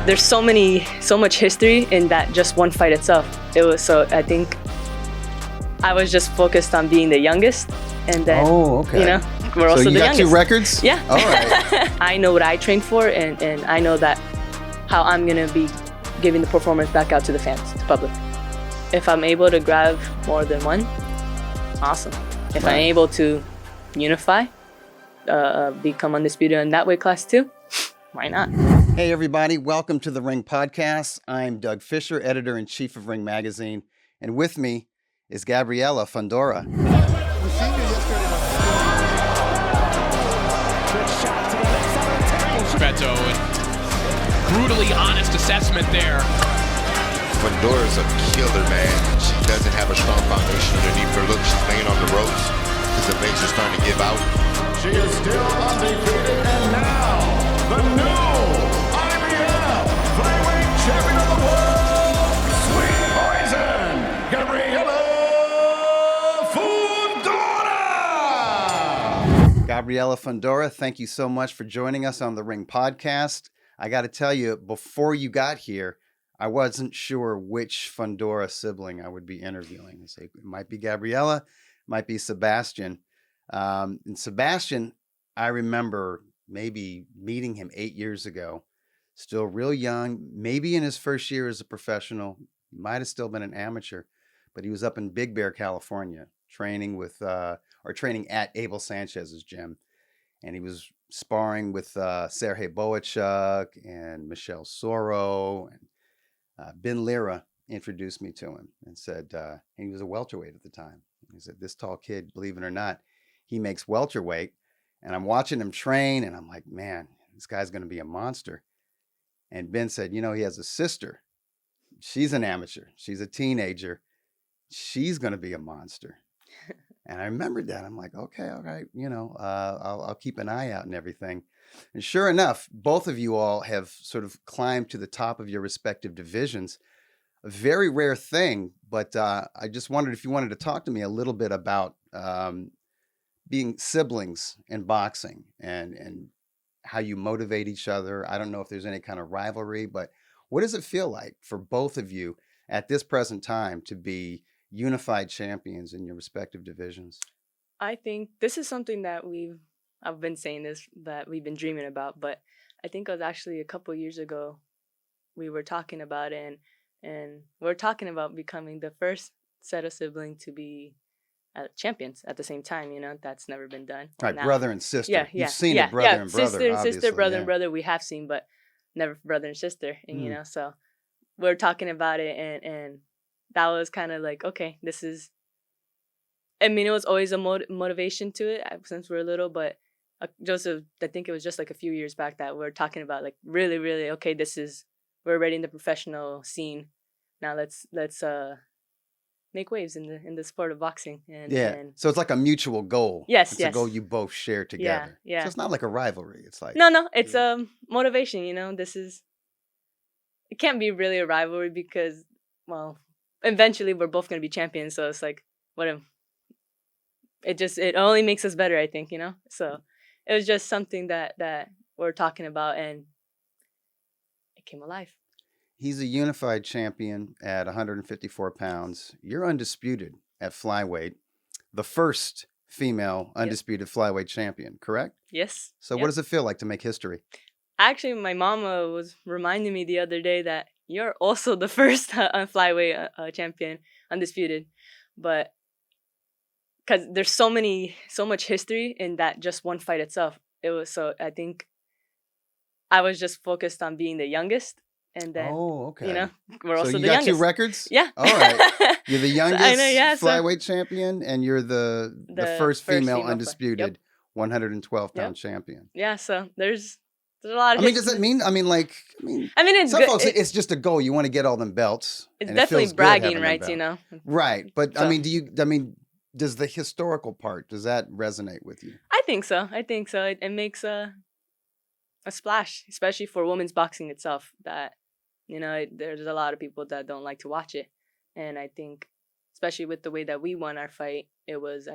there's so much history in that just one fight itself. I think I was just focused on being the youngest, and then we're also the youngest. So you got 2 records? Yeah. All right. I know what I trained for, and I know that how I'm gonna be giving the performance back out to the fans, to public. If I'm able to grab more than one, awesome. If I'm able to unify, become undisputed in that weight class too, why not? Hey everybody, welcome to the Ring Podcast. I'm Doug Fisher, editor-in-chief of Ring Magazine, and with me is Gabriela Fundora. Beto, and brutally honest assessment there. Fundora's a killer, man. She doesn't have a strong foundation underneath her. Look, she's laying on the ropes because the legs are starting to give out. She is still undefeated, and now the new IBF flyweight champion of the world, Sweet Poison, Gabriela Fundora. Gabriela Fundora, thank you so much for joining us on the Ring Podcast. I got to tell you, before you got here, I wasn't sure which Fundora sibling I would be interviewing. I say it might be Gabriela, might be Sebastian. And Sebastian, I remember maybe meeting him 8 years ago, still real young, maybe in his first year as a professional. He might have still been an amateur, but he was up in Big Bear, California, training at Abel Sanchez's gym. And he was sparring with Sergey Boachuk and Michelle Soro, and Ben Lira introduced me to him and said, and he was a welterweight at the time. He said, this tall kid, believe it or not, he makes welterweight. And I'm watching him train, and I'm like, man, this guy's going to be a monster. And Ben said, he has a sister. She's an amateur. She's a teenager. She's going to be a monster. And I remembered that. I'm like, okay, all right, I'll keep an eye out and everything. And sure enough, both of you all have sort of climbed to the top of your respective divisions. A very rare thing, but I just wondered if you wanted to talk to me a little bit about being siblings in boxing and how you motivate each other. I don't know if there's any kind of rivalry, but what does it feel like for both of you at this present time to be unified champions in your respective divisions? I think this is something that I've been saying this, that we've been dreaming about, but I think it was actually a couple of years ago we were talking about it, and we're talking about becoming the first set of siblings to be champions at the same time. That's never been done. Right, brother and sister. You've seen it, brother and brother, sister and obviously, sister, brother and brother we have seen, but never brother and sister. And so we're talking about it, and that was kind of like, okay, this is, it was always a motivation to it since we were little, but Joseph, I think it was just like a few years back that we're talking about, like, really, really, okay, we're already in the professional scene. Now let's make waves in the sport of boxing. And so it's like a mutual goal. Yes, it's a goal you both share together. Yeah. So it's not like a rivalry. It's like no, it's motivation. It can't be really a rivalry because, well, eventually we're both going to be champions, so it's like, it only makes us better, I think, so it was just something that we're talking about, and it came alive. He's a unified champion at 154 pounds. You're undisputed at flyweight, the first female undisputed flyweight champion, correct? Yes. So what does it feel like to make history? Actually, my mama was reminding me the other day that you're also the first flyweight champion, undisputed. But because there's so much history in that just one fight itself. I think I was just focused on being the youngest. And then, we're also the youngest. So you got 2 records? Yeah. All right. You're the youngest flyweight champion, and you're the first female undisputed 112-pound champion. Yeah, so there's a lot of does that mean, it's some good. Folks, it's just a goal. You want to get all them belts. It's definitely bragging rights, Right. But, so. Does the historical part, does that resonate with you? I think so. It makes a splash, especially for women's boxing itself, that, there's a lot of people that don't like to watch it. And I think, especially with the way that we won our fight, it was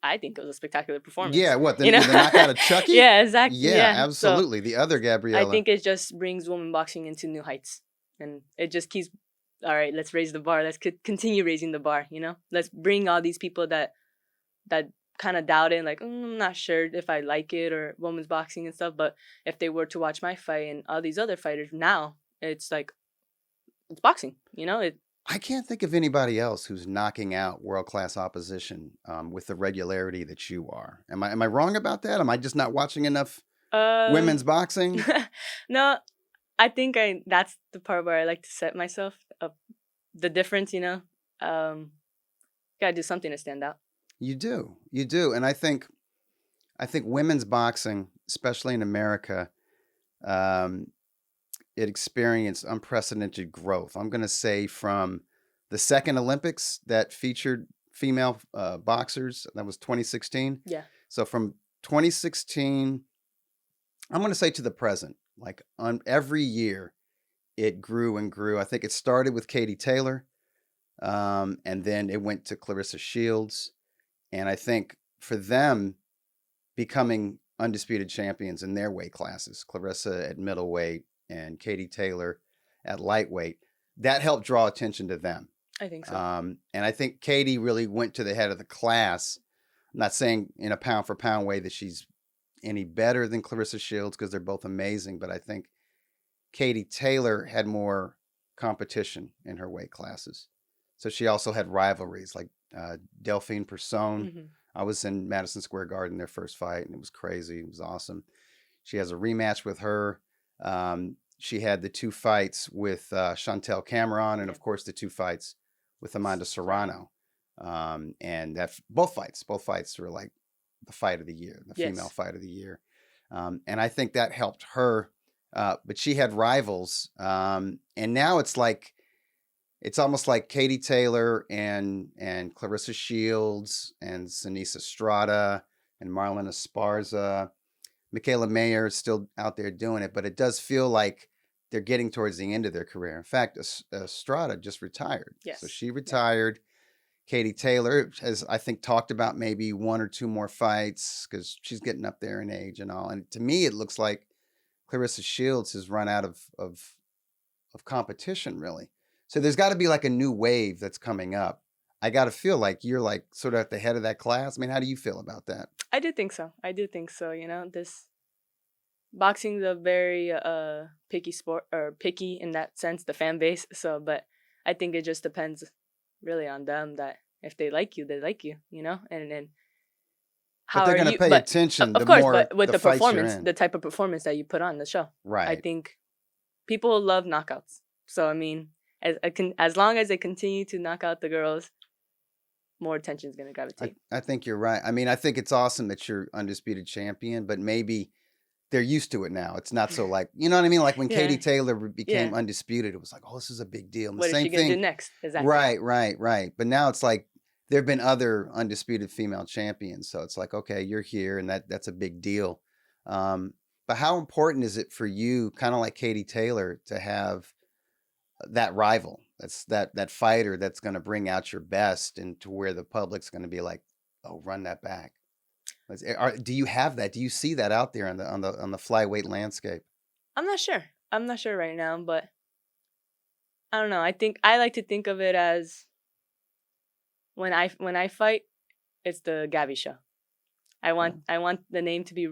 I think it was a spectacular performance. Yeah, what, the You know? knockout of Chucky? Yeah, exactly. Yeah, So absolutely. The other Gabriella. I think it just brings women boxing into new heights, and it just keeps. All right, let's raise the bar. Let's continue raising the bar. You know, let's bring all these people that kind of doubt it, like I'm not sure if I like it or women's boxing and stuff. But if they were to watch my fight and all these other fighters now, it's like it's boxing. You know, I can't think of anybody else who's knocking out world-class opposition with the regularity that you are. Am I wrong about that? Am I just not watching enough women's boxing? No, I think that's the part where I like to set myself up the difference, you know. Gotta do something to stand out. You do. And I think women's boxing, especially in America, it experienced unprecedented growth. I'm going to say from the second Olympics that featured female boxers, that was 2016. Yeah. So from 2016, I'm going to say to the present, like on every year, it grew and grew. I think it started with Katie Taylor, and then it went to Clarissa Shields. And I think for them becoming undisputed champions in their weight classes, Clarissa at middleweight and Katie Taylor at lightweight, that helped draw attention to them. I think so. And I think Katie really went to the head of the class. I'm not saying in a pound for pound way that she's any better than Clarissa Shields because they're both amazing, but I think Katie Taylor had more competition in her weight classes. So she also had rivalries like Delphine Persoon. Mm-hmm. I was in Madison Square Garden, their first fight, and it was crazy. It was awesome. She has a rematch with her. She had the 2 fights with Chantel Cameron, and of course the 2 fights with Amanda Serrano. And that both fights were like the fight of the year, the female fight of the year. And I think that helped her. But she had rivals. And now it's like, it's almost like Katie Taylor and Clarissa Shields and Sinisa Estrada and Marlon Esparza. Michaela Mayer is still out there doing it, but it does feel like they're getting towards the end of their career. In fact, Estrada just retired. Yes. So she retired. Yeah. Katie Taylor has, I think, talked about maybe 1 or 2 more fights because she's getting up there in age and all. And to me, it looks like Clarissa Shields has run out of competition, really. So there's got to be like a new wave that's coming up. I got to feel like you're like sort of at the head of that class. I mean, how do you feel about that? I do think so. You know, this boxing's a very picky sport, or picky in that sense, the fan base. So, but I think it just depends really on them, that if they like you, they like you, you know, and then how but they're going to pay attention. Of course, more but with the performance, the type of performance that you put on the show, right? I think people love knockouts. So I mean, as long as they continue to knock out the girls, more attention is going to gravitate. I think you're right. I mean, I think it's awesome that you're undisputed champion, but maybe they're used to it now. It's not so like, you know what I mean? Like when Katie Taylor became undisputed, it was like, oh, this is a big deal. And what the same is she going to do next? Exactly. Right. But now it's like there have been other undisputed female champions. So it's like, okay, you're here, and that's a big deal. But how important is it for you, kind of like Katie Taylor, to have that rival? That's that fighter that's going to bring out your best, and to where the public's going to be like, oh, run that back. Do you have that? Do you see that out there on the flyweight landscape? I'm not sure right now, but I don't know. I think I like to think of it as when I fight, it's the Gabby show. I want the name to be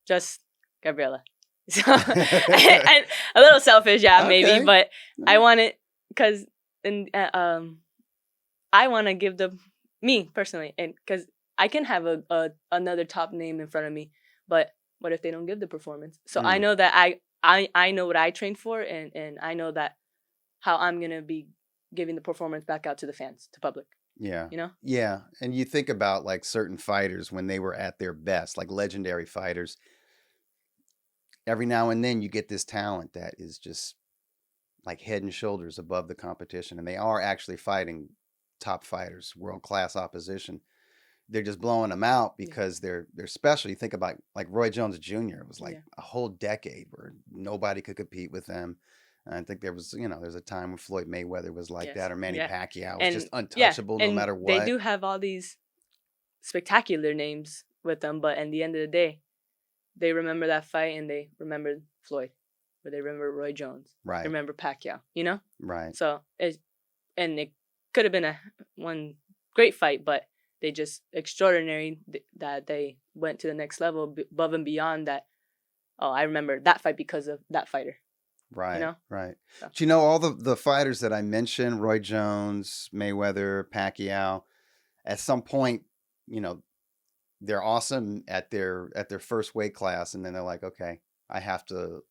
just Gabriella. So and a little selfish, maybe, but I want it because I want to give me personally, and because I can have another top name in front of me, but what if they don't give the performance? So I know that I know what I trained for, and I know that how I'm gonna be giving the performance back out to the fans, to public. Yeah. You know? Yeah. And you think about like certain fighters when they were at their best, like legendary fighters. Every now and then you get this talent that is just like head and shoulders above the competition, and they are actually fighting top fighters, world-class opposition. They're just blowing them out because they're special. You think about like Roy Jones Jr. It was like a whole decade where nobody could compete with them. And I think there was, there's a time when Floyd Mayweather was like that, or Manny Pacquiao was just untouchable no matter what. They do have all these spectacular names with them, but at the end of the day, they remember that fight and they remember Floyd, or they remember Roy Jones, Right. they remember Pacquiao, you know? Right. So it could have been one great fight, but they just extraordinary that they went to the next level above and beyond that. Oh, I remember that fight because of that fighter. Right. You know? Right. So. Do you know all the fighters that I mentioned, Roy Jones, Mayweather, Pacquiao, at some point, you know, they're awesome at their first weight class, and then they're like, okay, I have to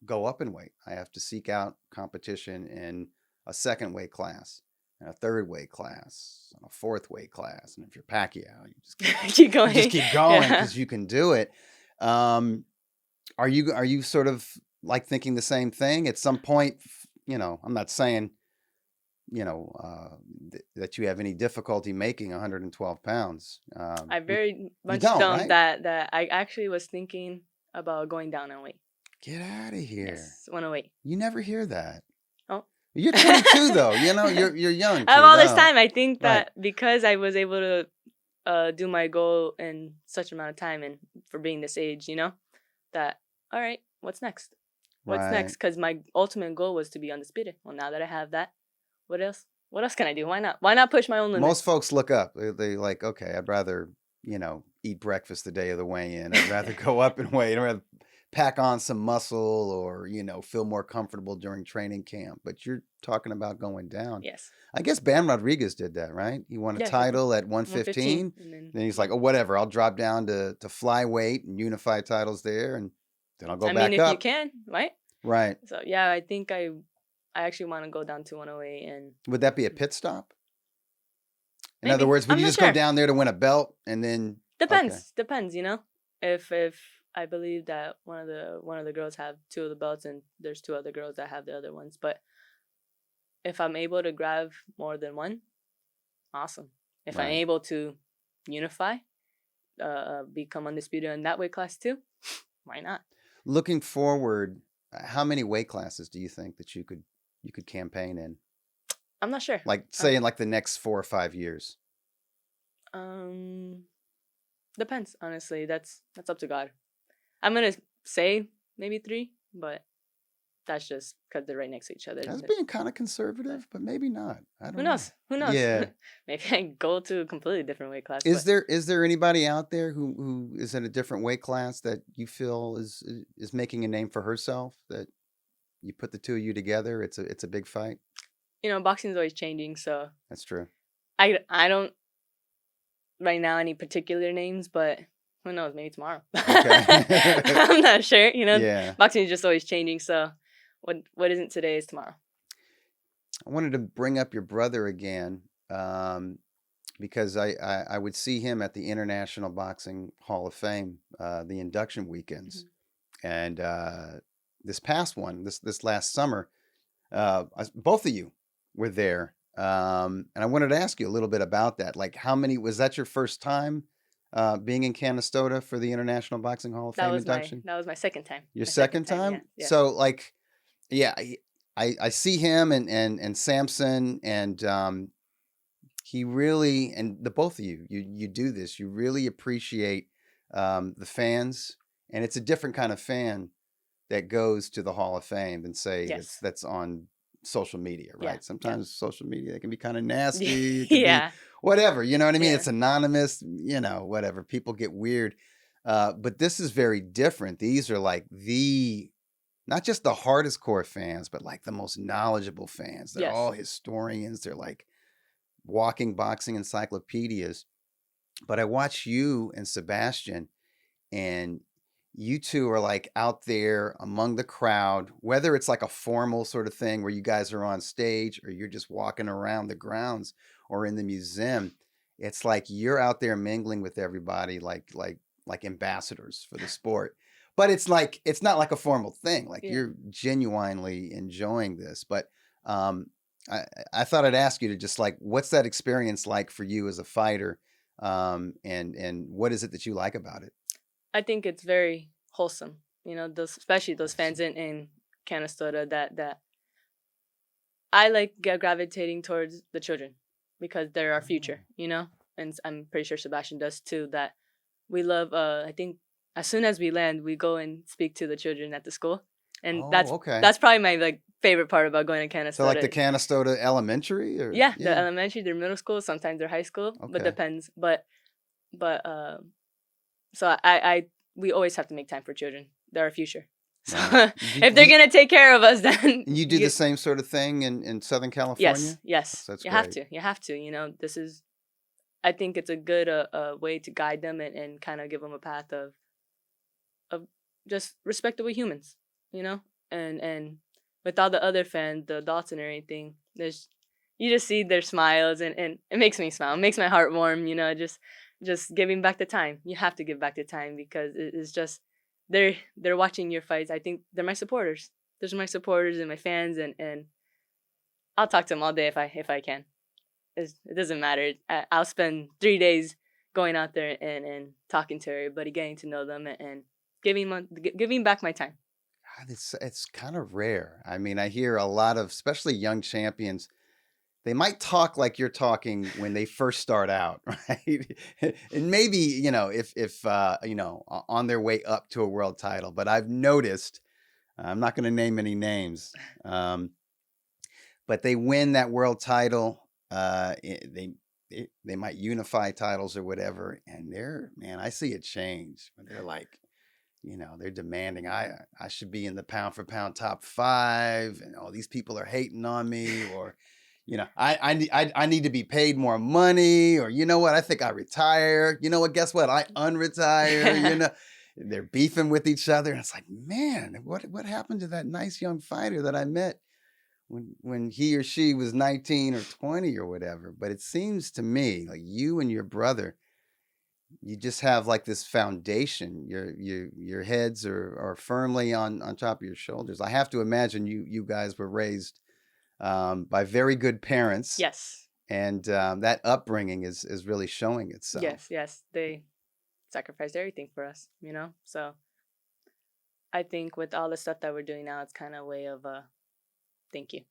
go up in weight. I have to seek out competition in a second weight class, and a third weight class, and a fourth weight class. And if you're Pacquiao, you just keep going. You just keep going because you can do it. Are you sort of like thinking the same thing at some point? You know, I'm not saying, you know, that you have any difficulty making 112 pounds. I very much don't, don't. right? That I actually was thinking about going down in weight. Get out of here. Yes, 108. You never hear that. Oh. You're 22 though. You know, you're young. I have all this kiddo. time. I think that Right. because I was able to do my goal in such amount of time and for being this age, you know, that, all right, what's next? What's Right. next? Because my ultimate goal was to be undisputed. Well, now that I have that, what else? What else can I do? Why not? Why not push my own limits? Most folks look up. They like, okay, I'd rather, you know, eat breakfast the day of the weigh-in. I'd rather go up in weight. I'd rather pack on some muscle or, you know, feel more comfortable during training camp. But you're talking about going down. Yes. I guess Bam Rodriguez did that, right? He won a Yeah, title at 115. And Then he's like, oh, whatever. I'll drop down to flyweight and unify titles there, and then I'll go I back mean, if up. you can, right? Right. So yeah, I think I actually want to go down to 108 and Would that be a pit stop? In Maybe. other words, would I'm you not just go sure. down there to win a belt and then? depends, you know. If I believe that one of the girls have 2 of the belts and there's 2 other girls that have the other ones, but if I'm able to grab more than one, awesome. If I'm Right. able to unify, become undisputed in that weight class too, why not? Looking forward, how many weight classes do you think that you could campaign in? I'm not sure. Like say in like the next 4 or 5 years. Depends, honestly. That's up to God. I'm gonna say maybe 3, but that's just because they're right next to each other. That's being kind of conservative, but maybe not. I don't Who know. knows? Who knows? Yeah. Maybe I can go to a completely different weight class. Is but there anybody out there who is in a different weight class that you feel is making a name for herself, that you put the two of you together, it's a big fight? you know, boxing's always changing, so That's true. I don't right now any particular names, but who knows? Maybe tomorrow. Okay. I'm not sure. You know, Yeah. boxing is just always changing. So what isn't today is tomorrow. I wanted to bring up your brother again, because I would see him at the International Boxing Hall of Fame, the induction weekends, and this past one, this last summer, both of you were there, and I wanted to ask you a little bit about that. Like, was that your first time being in Canastota for the International Boxing Hall of Fame induction? That was my second time. Your My second time? Yeah. Yeah. So like, yeah, I see him and Samson, and he really, and the both of you do this. You really appreciate the fans, and it's a different kind of fan that goes to the Hall of Fame than say Yes. that's on social media, right? Yeah, Sometimes social media, they can be kind of nasty. It can be Yeah. whatever, you know what I mean? Yeah. It's anonymous, you know, whatever. People get weird. But this is very different. These are like not just the hardest core fans, but like the most knowledgeable fans. They're Yes. all historians. They're like walking boxing encyclopedias. But I watch you and Sebastian, and you two are like out there among the crowd, whether it's like a formal sort of thing where you guys are on stage or you're just walking around the grounds or in the museum. It's like you're out there mingling with everybody like ambassadors for the sport. But it's not like a formal thing. Like, Yeah. you're genuinely enjoying this. But I thought I'd ask you to just like, what's that experience like for you as a fighter? And what is it that you like about it? I think it's very wholesome. You know, especially those fans in Canastota that I like gravitating towards the children because they're our future. You know, and I'm pretty sure Sebastian does too, that we love, I think as soon as we land, we go and speak to the children at the school. And okay. that's probably my like favorite part about going to Canastota. So like the Canastota Elementary, or yeah, the elementary, their middle school, sometimes their high school, but Okay. depends. But so we always have to make time for children. They're our future. So Right. if they're gonna take care of us, then You do the same sort of thing in Southern California? yes. That's You great. have to. You have to. You know, this is. I think it's a good way to guide them and kind of give them a path of just respectable humans. You know, and with all the other fans, the adults and everything, you just see their smiles and it makes me smile. It makes my heart warm. You know, just giving back the time. You have to give back the time because it's just they're watching your fights. I think they're my supporters. Those are my supporters and my fans, and I'll talk to them all day if I can. It doesn't matter. I'll spend 3 days going out there and talking to everybody, getting to know them, and giving back my time. God, it's kind of rare. I mean, I hear a lot of, especially young champions, they might talk like you're talking when they first start out, right? And maybe, you know, if you know, on their way up to a world title. But I've noticed, I'm not going to name any names, but they win that world title. They might unify titles or whatever, and I see a change when they're like, you know, they're demanding I should be in the pound for pound top 5, and all these people are hating on me, or you know, I need to be paid more money, or you know what, I think I retire. You know what? Guess what? I unretire. You know, they're beefing with each other, and it's like, man, what happened to that nice young fighter that I met when he or she was 19 or 20 or whatever? But it seems to me like you and your brother, you just have like this foundation. Your heads are firmly on top of your shoulders. I have to imagine you guys were raised by very good parents. Yes. And that upbringing is really showing itself. Yes. They sacrificed everything for us, you know? So I think with all the stuff that we're doing now, it's kind of a way of thank you.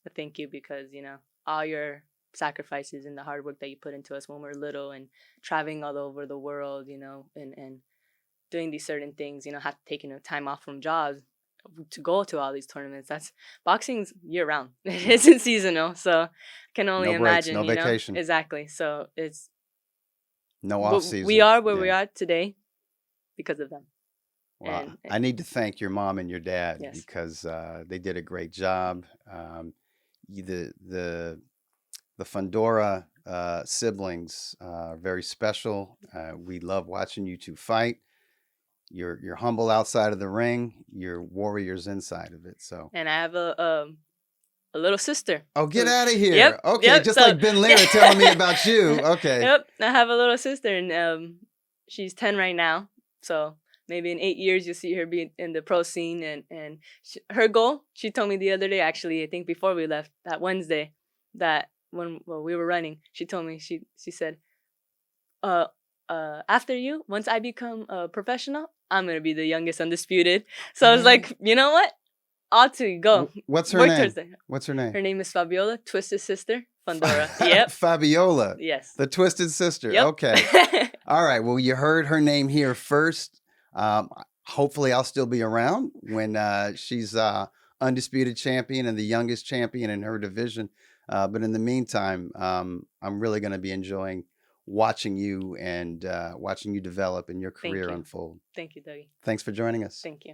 A thank you because, you know, all your sacrifices and the hard work that you put into us when we're little and traveling all over the world, you know, and doing these certain things, you know, taking time off from jobs to go to all these tournaments. That's boxing's year round. It isn't seasonal, so I can only No breaks, imagine. no vacation. Know? Exactly. So it's no off season. We are where we are today because of them. Well, and I need to thank your mom and your dad yes. because they did a great job. The Fundora siblings are very special. We love watching you two fight. You're humble outside of the ring. You're warriors inside of it. So. And I have a little sister. Oh, get out of here! Yep, Okay, yep, just like Ben Lira telling me about you. Okay. Yep, I have a little sister, and she's 10 right now. So maybe in 8 years you'll see her be in the pro scene. And her goal, she told me the other day, actually, I think before we left that Wednesday, that when we were running, she told me she said, after you, once I become a professional, I'm gonna be the youngest undisputed. So I was like, you know what? Ought to go. What's her Work name? towards that. What's her name? Her name is Fabiola, Twisted Sister Fundora. Yep. Fabiola. Yes. The Twisted Sister. Yep. Okay. All right. Well, you heard her name here first. Hopefully, I'll still be around when she's undisputed champion and the youngest champion in her division. But in the meantime, I'm really going to be enjoying watching you and watching you develop and your career unfold. Thank you, Dougie. Thanks for joining us. Thank you.